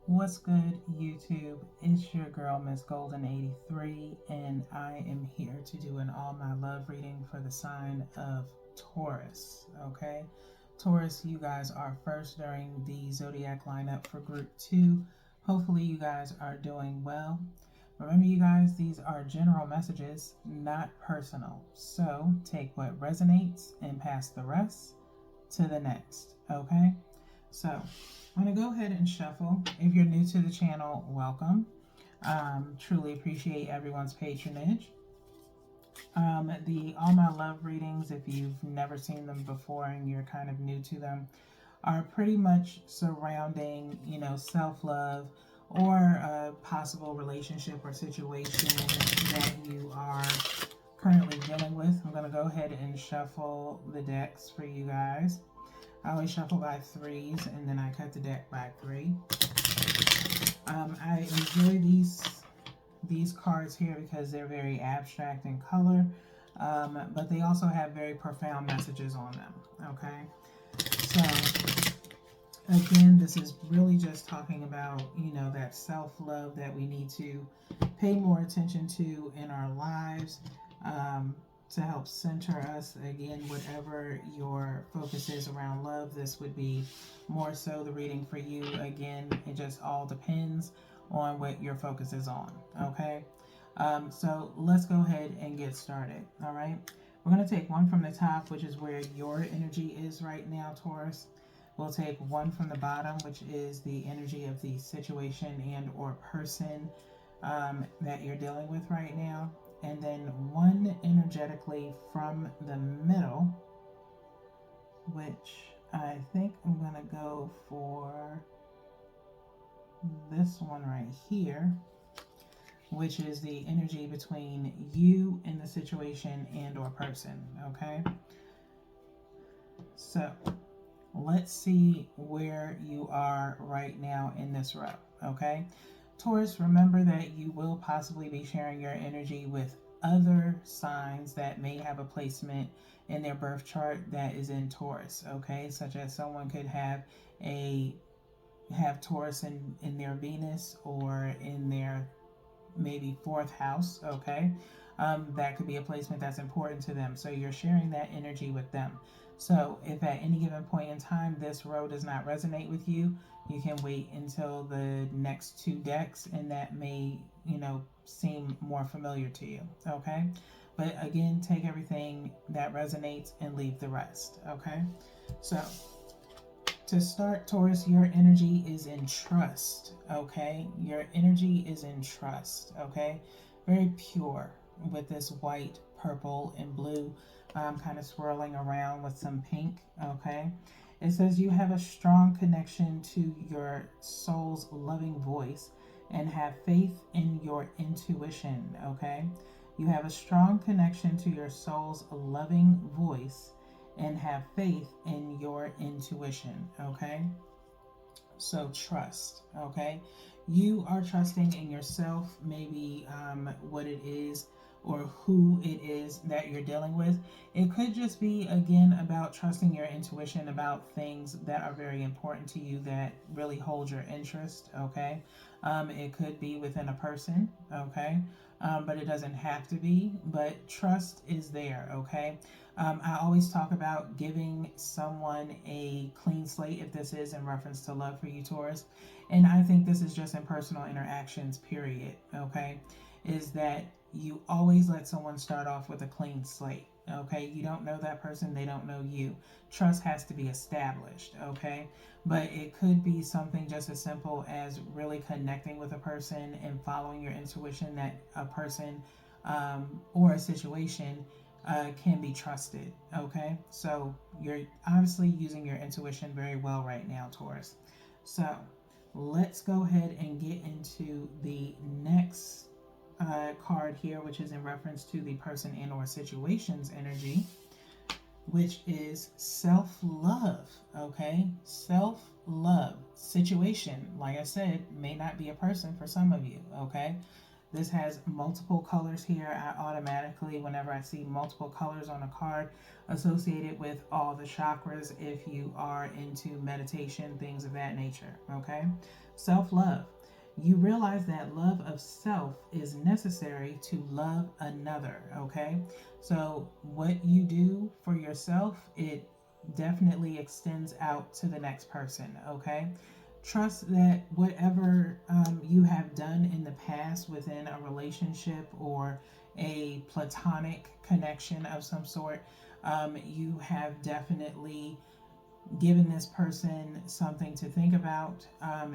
What's good, YouTube? It's your girl, Miss Golden 83, and I am here to do an all my love reading for the sign of Taurus. Okay, Taurus, you guys are first during the zodiac lineup for group 2. Hopefully, you guys are doing well. Remember, you guys, these are general messages, not personal. So take what resonates and pass the rest to the next. Okay, so I'm going to go ahead and shuffle. If you're new to the channel, welcome. Truly appreciate everyone's patronage. The All My Love readings, if you've never seen them before and you're kind of new to them, are pretty much surrounding, self-love or a possible relationship or situation that you are currently dealing with. I'm going to go ahead and shuffle the decks for you guys. I always shuffle by threes and then I cut the deck by three. I enjoy these cards here because they're very abstract in color, but they also have very profound messages on them. Okay, so again, this is really just talking about that self-love that we need to pay more attention to in our lives. To help center us. Again, whatever your focus is around love, this would be more so the reading for you. Again, it just all depends on what your focus is on. Okay, so let's go ahead and get started. All right, we're going to take one from the top, which is where your energy is right now, Taurus. We'll take one from the bottom, which is the energy of the situation and or person that you're dealing with right now, and then one energetically from the middle, which I think I'm going to go for this one right here, which is the energy between you and the situation and or person. Okay, so let's see where you are right now in this row. Okay, Taurus, remember that you will possibly be sharing your energy with other signs that may have a placement in their birth chart that is in Taurus. Okay, such as someone could have Taurus in their Venus or in their maybe fourth house. Okay, that could be a placement that's important to them, so you're sharing that energy with them. So if at any given point in time this row does not resonate with you, you can wait until the next two decks and that may seem more familiar to you. Okay, but again, take everything that resonates and leave the rest. Okay, so to start, Taurus, your energy is in trust. Okay, your energy is in trust. Okay, very pure with this white, purple, and blue kind of swirling around with some pink. Okay, it says you have a strong connection to your soul's loving voice and have faith in your intuition. Okay, you have a strong connection to your soul's loving voice and have faith in your intuition. Okay, so trust. Okay, you are trusting in yourself, maybe what it is or who it is that you're dealing with. It could just be, again, about trusting your intuition about things that are very important to you that really hold your interest. Okay, it could be within a person. Okay, but it doesn't have to be, but trust is there. Okay, I always talk about giving someone a clean slate if this is in reference to love for you, Taurus. And I think this is just in personal interactions, period. Okay, is that you always let someone start off with a clean slate. Okay, you don't know that person, they don't know you. Trust has to be established. Okay, but it could be something just as simple as really connecting with a person and following your intuition that a person or a situation can be trusted. Okay, so you're obviously using your intuition very well right now, Taurus. So let's go ahead and get into the next card here, which is in reference to the person and or situation's energy, which is self-love. Okay, self-love. Situation, like I said, may not be a person for some of you. Okay, This has multiple colors here. I automatically, whenever I see multiple colors on a card, associate it with all the chakras if you are into meditation, things of that nature, okay? Self-love. You realize that love of self is necessary to love another, okay? So what you do for yourself, it definitely extends out to the next person, okay? Trust that whatever you have done in the past within a relationship or a platonic connection of some sort, you have definitely giving this person something to think about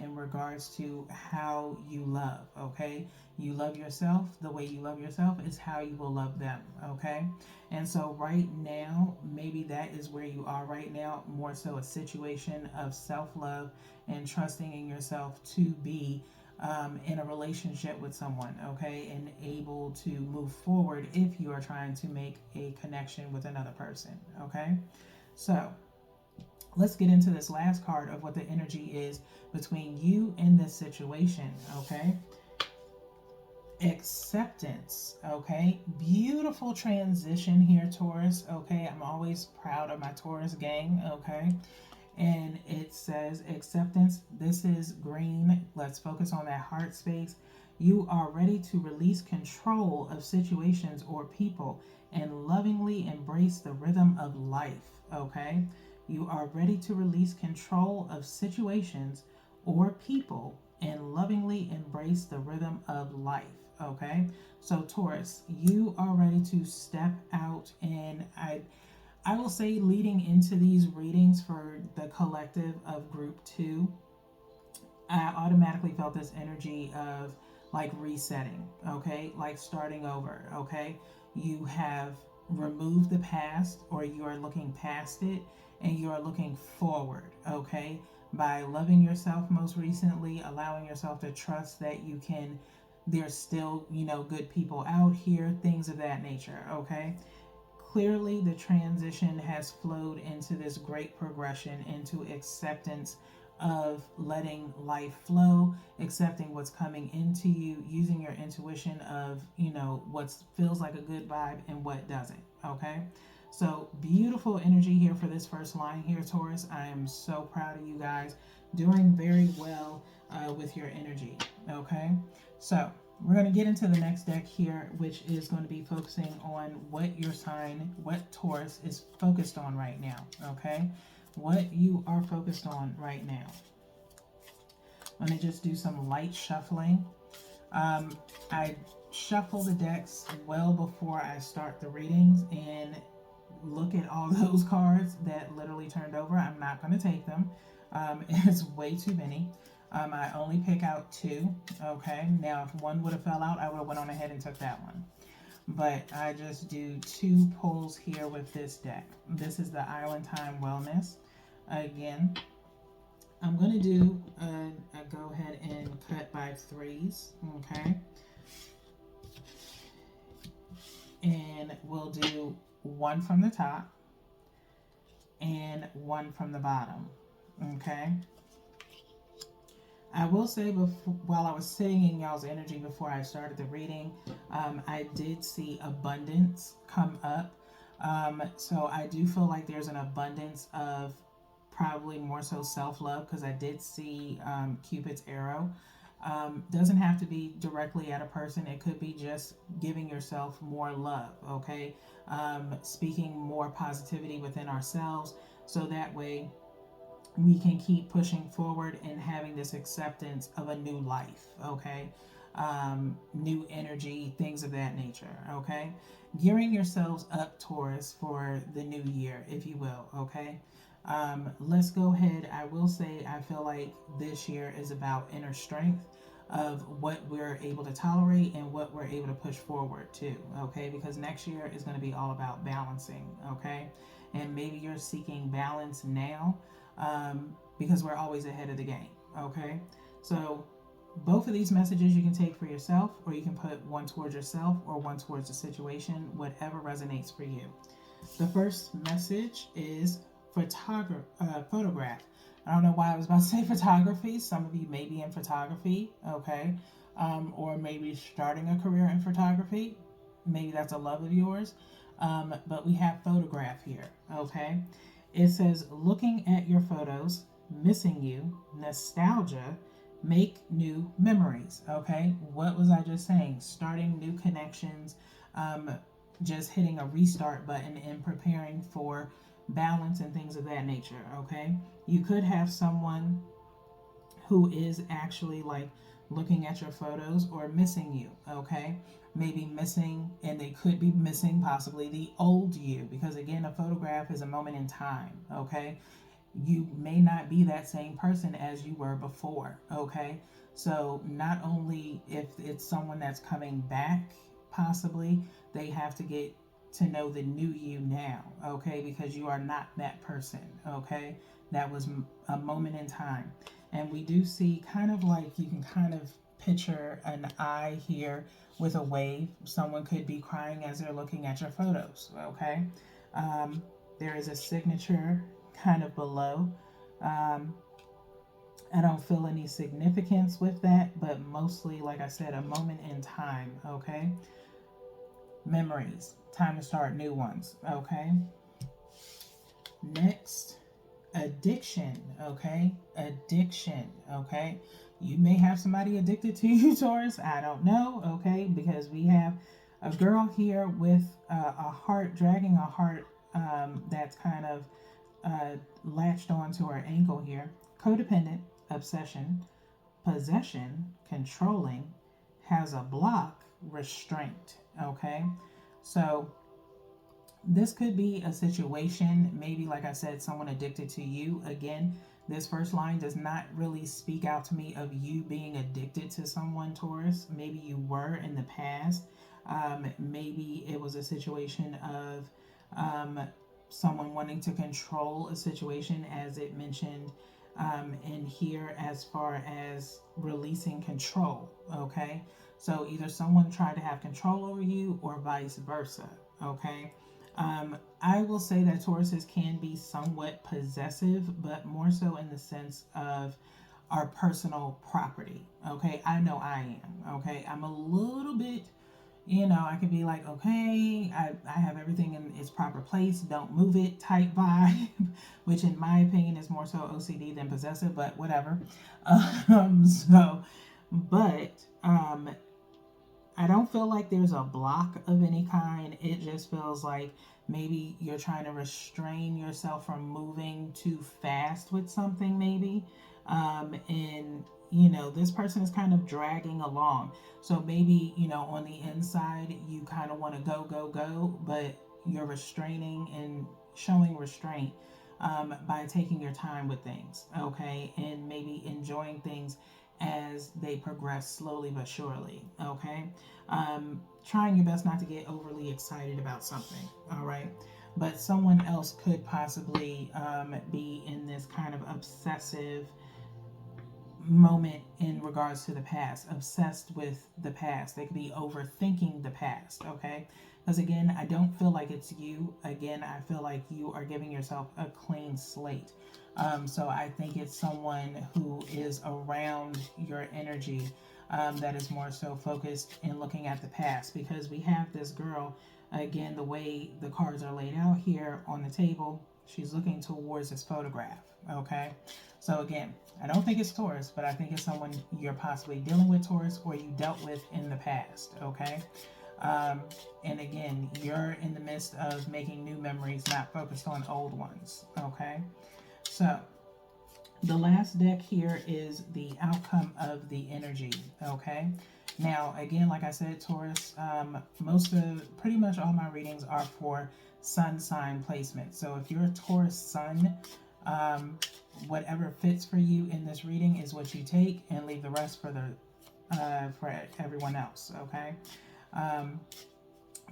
in regards to how you love, okay? You love yourself. The way you love yourself is how you will love them, okay? And so right now, maybe that is where you are right now, more so a situation of self-love and trusting in yourself to be in a relationship with someone, okay? And able to move forward if you are trying to make a connection with another person, okay? So let's get into this last card of what the energy is between you and this situation, okay? Acceptance, okay? Beautiful transition here, Taurus, okay? I'm always proud of my Taurus gang, okay? And it says acceptance. This is green. Let's focus on that heart space. You are ready to release control of situations or people and lovingly embrace the rhythm of life, okay? You are ready to release control of situations or people and lovingly embrace the rhythm of life, okay? So Taurus, you are ready to step out, and I will say leading into these readings for the collective of group 2, I automatically felt this energy of like resetting, okay? Like starting over, okay? You have removed the past, or you are looking past it, and you are looking forward, okay? By loving yourself most recently, allowing yourself to trust that you can, there's still, good people out here, things of that nature, okay? Clearly, the transition has flowed into this great progression into acceptance of letting life flow, accepting what's coming into you, using your intuition of, what feels like a good vibe and what doesn't, okay? So beautiful energy here for this first line here, Taurus. I am so proud of you guys. Doing very well with your energy, okay? So we're going to get into the next deck here, which is going to be focusing on what your sign, what Taurus is focused on right now, okay? What you are focused on right now. I'm going to just do some light shuffling. I shuffle the decks well before I start the readings and look at all those cards that literally turned over. I'm not going to take them. It's way too many. I only pick out 2, okay? Now, if one would have fell out, I would have went on ahead and took that one. But I just do 2 pulls here with this deck. This is the Island Time Wellness. Again, I'm going to do go ahead and cut by 3s, okay? And we'll do 1 from the top and 1 from the bottom, okay? I will say, while I was sitting in y'all's energy before I started the reading, I did see abundance come up. So I do feel like there's an abundance of probably more so self-love, because I did see Cupid's arrow. Doesn't have to be directly at a person. It could be just giving yourself more love, okay? Speaking more positivity within ourselves, so that way we can keep pushing forward and having this acceptance of a new life, okay? New energy, things of that nature, okay? Gearing yourselves up, Taurus, for the new year, if you will, okay? Let's go ahead. I will say I feel like this year is about inner strength of what we're able to tolerate and what we're able to push forward to, okay? Because next year is going to be all about balancing, okay? And maybe you're seeking balance now, because we're always ahead of the game, okay? So both of these messages you can take for yourself, or you can put one towards yourself or one towards the situation, whatever resonates for you. The first message is photograph. I don't know why I was about to say photography. Some of you may be in photography, okay? or maybe starting a career in photography. Maybe that's a love of yours. But we have photograph here, okay? It says, looking at your photos, missing you, nostalgia, make new memories, okay? What was I just saying? Starting new connections, um, just hitting a restart button and preparing for balance and things of that nature, okay? You could have someone who is actually like looking at your photos or missing you, okay? Maybe missing, and they could be missing possibly the old you, because again, a photograph is a moment in time, okay? You may not be that same person as you were before, okay? So, not only if it's someone that's coming back, possibly, they have to get to know the new you now, okay? Because you are not that person, okay? That was a moment in time. And we do see kind of like, you can kind of picture an eye here with a wave. Someone could be crying as they're looking at your photos, okay? Um, there is a signature kind of below. Um, I don't feel any significance with that, but mostly, like I said, a moment in time, okay? Memories. Time to start new ones, okay? Next, addiction, okay? Addiction, okay? You may have somebody addicted to you, Taurus. I don't know, okay? Because we have a girl here with a heart, dragging a heart that's kind of latched onto her ankle here. Codependent, obsession, possession, controlling, has a block, restraint, okay? So this could be a situation, maybe like I said, someone addicted to you. Again, this first line does not really speak out to me of you being addicted to someone, Taurus. Maybe you were in the past. Maybe it was a situation of someone wanting to control a situation, as it mentioned in here, as far as releasing control, okay? So either someone tried to have control over you or vice versa, okay? I will say that Tauruses can be somewhat possessive, but more so in the sense of our personal property. Okay, I know I am. Okay, I'm a little bit, I could be like, okay, I have everything in its proper place, don't move it type vibe, which in my opinion is more so OCD than possessive, but whatever. So, but I don't feel like there's a block of any kind. It just feels like maybe you're trying to restrain yourself from moving too fast with something, maybe. And, this person is kind of dragging along. So maybe, on the inside, you kind of want to go, go, go, but you're restraining and showing restraint by taking your time with things, okay? And maybe enjoying things as they progress slowly but surely, okay? Trying your best not to get overly excited about something, all right? But someone else could possibly be in this kind of obsessive moment in regards to the past, obsessed with the past. They could be overthinking the past, okay? Because again, I don't feel like it's you. Again, I feel like you are giving yourself a clean slate. So I think it's someone who is around your energy that is more so focused in looking at the past, because we have this girl, again, the way the cards are laid out here on the table, she's looking towards this photograph, okay? So again, I don't think it's Taurus, but I think it's someone you're possibly dealing with, Taurus, or you dealt with in the past, okay? And again, you're in the midst of making new memories, not focused on old ones, okay? So, the last deck here is the outcome of the energy, okay? Now, again, like I said, Taurus, pretty much all my readings are for sun sign placement. So if you're a Taurus sun, whatever fits for you in this reading is what you take, and leave the rest for everyone else, okay?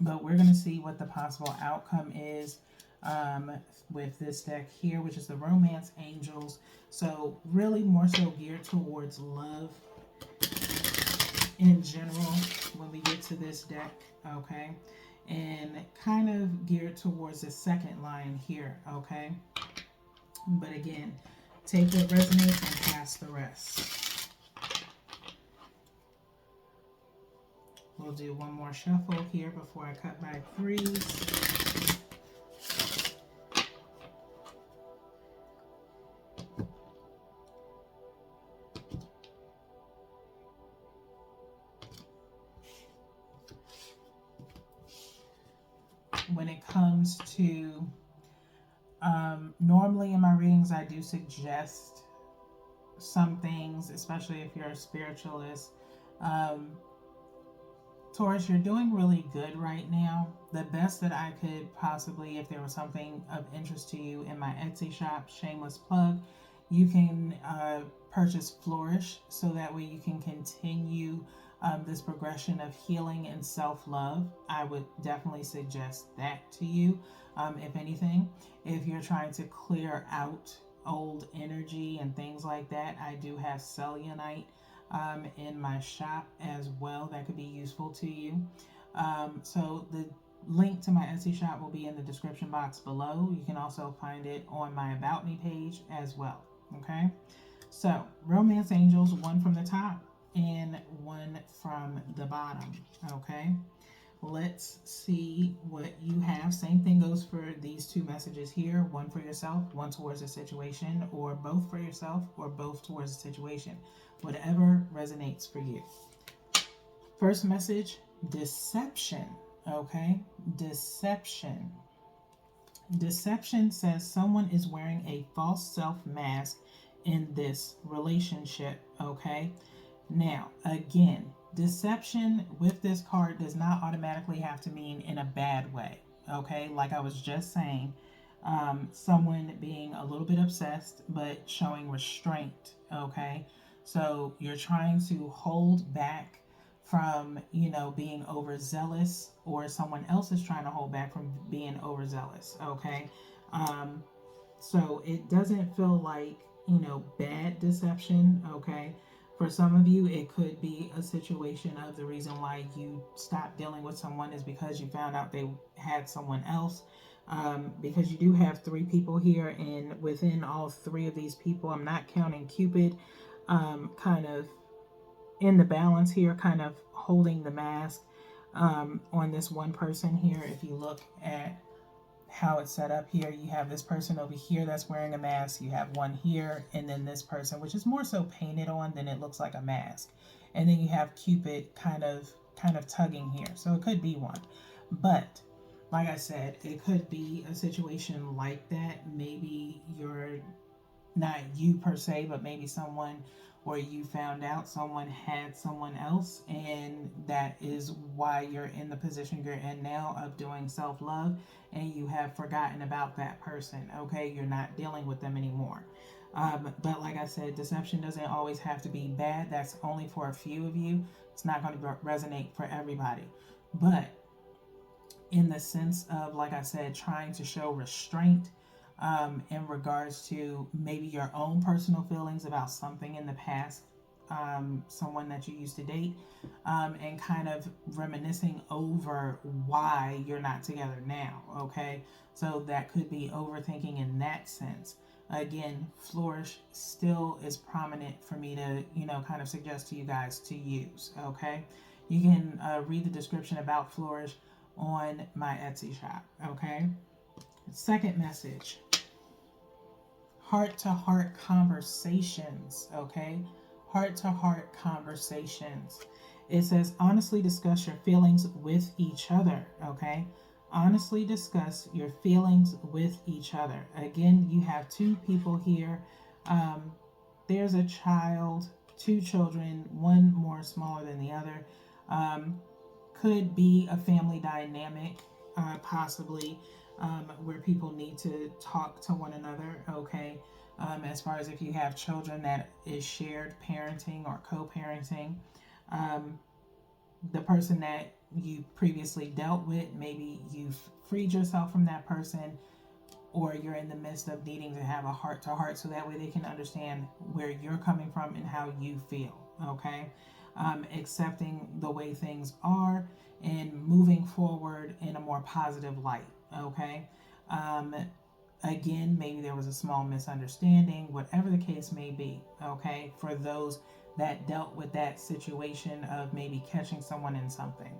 But we're going to see what the possible outcome is with this deck here, which is the Romance Angels. So really more so geared towards love in general when we get to this deck, okay? And kind of geared towards the second line here, okay? But again, take what resonates and pass the rest. We'll do one more shuffle here before I cut my freeze. When it comes to, normally in my readings, I do suggest some things, especially if you're a spiritualist. Um, Taurus, you're doing really good right now. The best that I could possibly, if there was something of interest to you in my Etsy shop, shameless plug, you can purchase Flourish so that way you can continue this progression of healing and self-love. I would definitely suggest that to you. If anything, if you're trying to clear out old energy and things like that, I do have Selenite in my shop as well that could be useful to you. So the link to my Etsy shop will be in the description box below. You can also find it on my About Me page as well. Okay, so Romance Angels, one from the top and one from the bottom. Okay, let's see what you have. Same thing goes for these two messages here, one for yourself, one towards a situation, or both for yourself or both towards a situation, whatever resonates for you. First message, deception. Okay, deception. Deception says someone is wearing a false self mask in this relationship. Okay, now again, deception with this card does not automatically have to mean in a bad way. Okay, like I was just saying, someone being a little bit obsessed but showing restraint. Okay, so you're trying to hold back from, being overzealous, or someone else is trying to hold back from being overzealous. Okay, so it doesn't feel like, bad deception. Okay, for some of you it could be a situation of the reason why you stopped dealing with someone is because you found out they had someone else. Because you do have three people here, and within all three of these people, I'm not counting Cupid, kind of in the balance here, kind of holding the mask on this one person here. If you look at how it's set up here, you have this person over here that's wearing a mask, you have one here, and then this person, which is more so painted on than it looks like a mask, and then you have Cupid kind of tugging here. So it could be one, but like I said, it could be a situation like that. Maybe you're not you per se, but maybe someone, or you found out someone had someone else, and that is why you're in the position you're in now of doing self-love, and you have forgotten about that person. Okay, you're not dealing with them anymore. But like I said, deception doesn't always have to be bad. That's only for a few of you. It's not going to resonate for everybody. But in the sense of, like I said, trying to show restraint in regards to maybe your own personal feelings about something in the past, someone that you used to date, and kind of reminiscing over why you're not together now. Okay, so that could be overthinking in that sense. Again, Flourish still is prominent for me to, kind of suggest to you guys to use. Okay, you can read the description about Flourish on my Etsy shop. Okay, second message, heart-to-heart conversations. Okay, heart-to-heart conversations. It says honestly discuss your feelings with each other. Okay, honestly discuss your feelings with each other. Again, you have two people here. There's a child, two children, one more smaller than the other. Could be a family dynamic, possibly, where people need to talk to one another. Okay, as far as if you have children, that is shared parenting or co-parenting. The person that you previously dealt with, maybe you've freed yourself from that person, or you're in the midst of needing to have a heart-to-heart so that way they can understand where you're coming from and how you feel. Okay, accepting the way things are and moving forward in a more positive light. Okay, again, maybe there was a small misunderstanding, whatever the case may be. Okay, for those that dealt with that situation of maybe catching someone in something.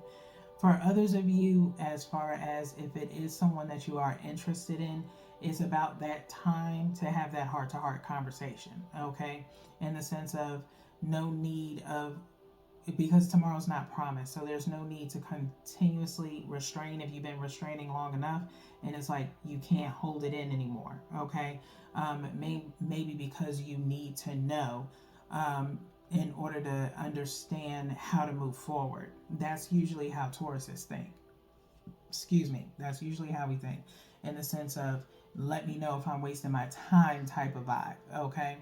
For others of you, as far as if it is someone that you are interested in, it's about that time to have that heart to heart conversation, okay? In the sense of no need of, because tomorrow's not promised, so there's no need to continuously restrain if you've been restraining long enough and it's like you can't hold it in anymore, okay? Maybe because you need to know in order to understand how to move forward. That's usually how Tauruses think. Excuse me. That's usually how we think, in the sense of let me know if I'm wasting my time type of vibe, okay?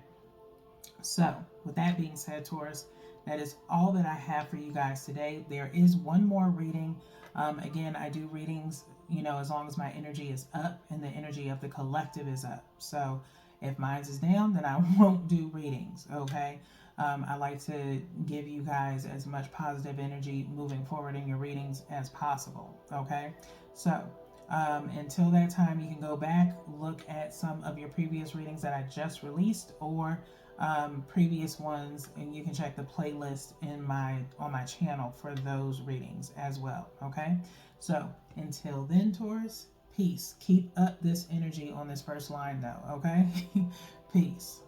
So, with that being said, Taurus, that is all that I have for you guys today. There is one more reading. Again, I do readings, as long as my energy is up and the energy of the collective is up. So, if mine is down, then I won't do readings, okay? I like to give you guys as much positive energy moving forward in your readings as possible, okay? So, until that time, you can go back, look at some of your previous readings that I just released, or previous ones, and you can check the playlist on my channel for those readings as well. Okay, so until then, Taurus, peace. Keep up this energy on this first line, though. Okay, peace.